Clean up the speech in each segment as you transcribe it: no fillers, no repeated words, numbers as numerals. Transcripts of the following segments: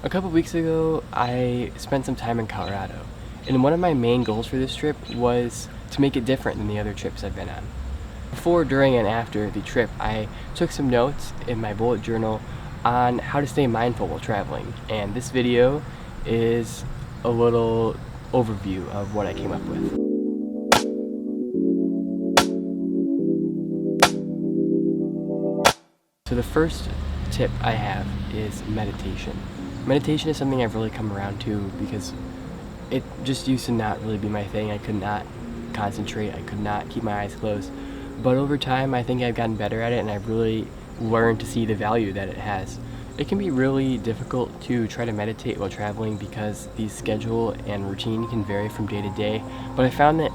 A couple weeks ago, I spent some time in Colorado, and one of my main goals for this trip was to make it different than the other trips I've been on. Before, during, and after the trip, I took some notes in my bullet journal on how to stay mindful while traveling, and this video is a little overview of what I came up with. So the first tip I have is meditation. Meditation is something I've really come around to because it just used to not really be my thing. I could not concentrate, I could not keep my eyes closed. But over time, I think I've gotten better at it and I've really learned to see the value that it has. It can be really difficult to try to meditate while traveling because the schedule and routine can vary from day to day. But I found that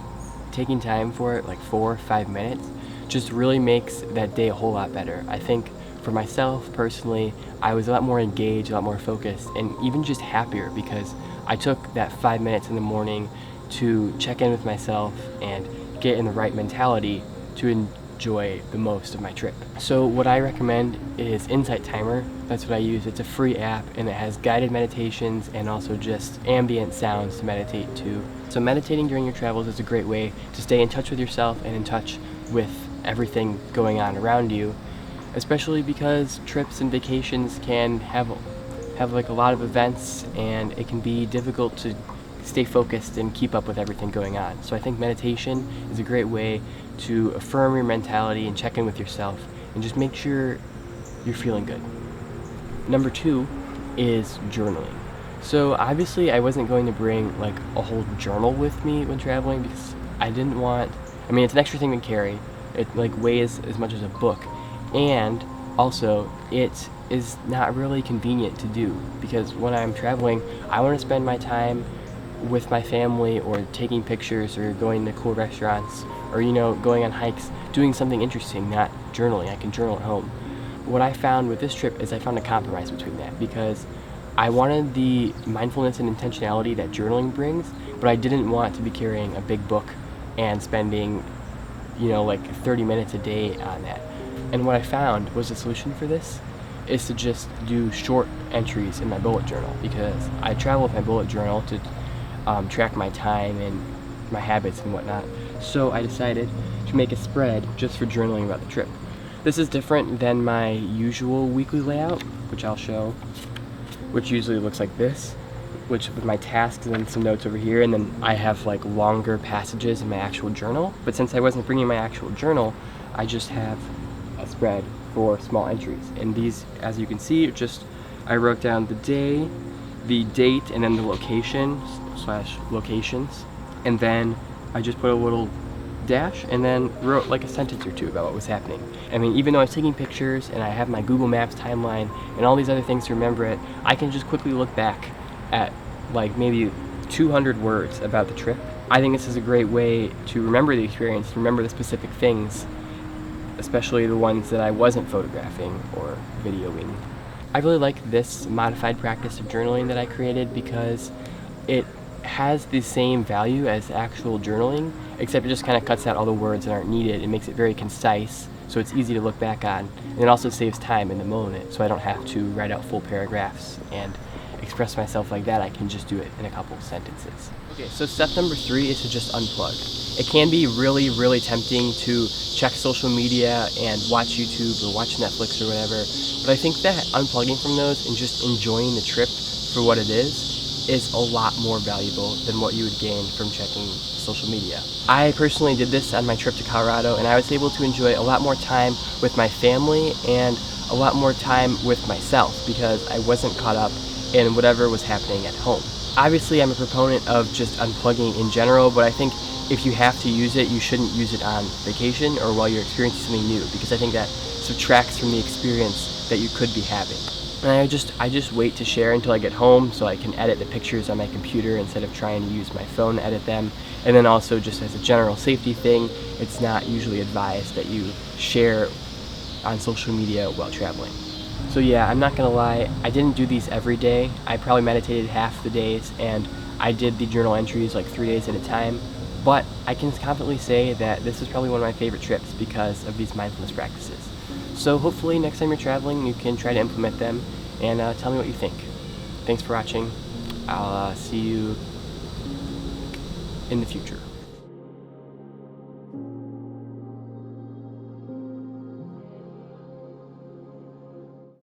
taking time for it, like 4 or 5 minutes, just really makes that day a whole lot better. I think for myself personally, I was a lot more engaged, a lot more focused, and even just happier because I took that 5 minutes in the morning to check in with myself and get in the right mentality to enjoy the most of my trip. So what I recommend is Insight Timer. That's what I use. It's a free app and it has guided meditations and also just ambient sounds to meditate to. So meditating during your travels is a great way to stay in touch with yourself and in touch with everything going on around you, especially because trips and vacations can have like a lot of events and it can be difficult to stay focused and keep up with everything going on. So I think meditation is a great way to affirm your mentality and check in with yourself and just make sure you're feeling good. Number 2 is journaling. So obviously I wasn't going to bring like a whole journal with me when traveling because I didn't want, it's an extra thing to carry. It like weighs as much as a book, and also it is not really convenient to do because when I'm traveling, I want to spend my time with my family or taking pictures or going to cool restaurants or going on hikes, doing something interesting, not journaling. I can journal at home. What I found with this trip is I found a compromise between that because I wanted the mindfulness and intentionality that journaling brings, but I didn't want to be carrying a big book and spending like 30 minutes a day on that. And what I found was the solution for this is to just do short entries in my bullet journal because I travel with my bullet journal to track my time and my habits and whatnot. So I decided to make a spread just for journaling about the trip. This is different than my usual weekly layout, which I'll show, which usually looks like this, which with my tasks and then some notes over here, and then I have like longer passages in my actual journal. But since I wasn't bringing my actual journal, I just have a spread for small entries. And these, as you can see, I wrote down the day, the date, and then the location/locations, and then I just put a little dash and then wrote like a sentence or two about what was happening. Even though I was taking pictures and I have my Google Maps timeline and all these other things to remember it, I can just quickly look back at like maybe 200 words about the trip. I think this is a great way to remember the experience, to remember the specific things, especially the ones that I wasn't photographing or videoing. I really like this modified practice of journaling that I created because it has the same value as actual journaling, except it just kind of cuts out all the words that aren't needed. It makes it very concise, so it's easy to look back on. And it also saves time in the moment, so I don't have to write out full paragraphs and express myself like that. I can just do it in a couple sentences. Okay, so step number 3 is to just unplug. It can be really, really tempting to check social media and watch YouTube or watch Netflix or whatever, but I think that unplugging from those and just enjoying the trip for what it is a lot more valuable than what you would gain from checking social media. I personally did this on my trip to Colorado, and I was able to enjoy a lot more time with my family and a lot more time with myself because I wasn't caught up in whatever was happening at home. Obviously, I'm a proponent of just unplugging in general, but I think if you have to use it, you shouldn't use it on vacation or while you're experiencing something new because I think that subtracts from the experience that you could be having. And I just wait to share until I get home so I can edit the pictures on my computer instead of trying to use my phone to edit them. And then also just as a general safety thing, it's not usually advised that you share on social media while traveling. So yeah, I'm not gonna lie, I didn't do these every day. I probably meditated half the days and I did the journal entries like 3 days at a time. But I can confidently say that this is probably one of my favorite trips because of these mindfulness practices. So hopefully next time you're traveling, you can try to implement them and tell me what you think. Thanks for watching. I'll see you in the future.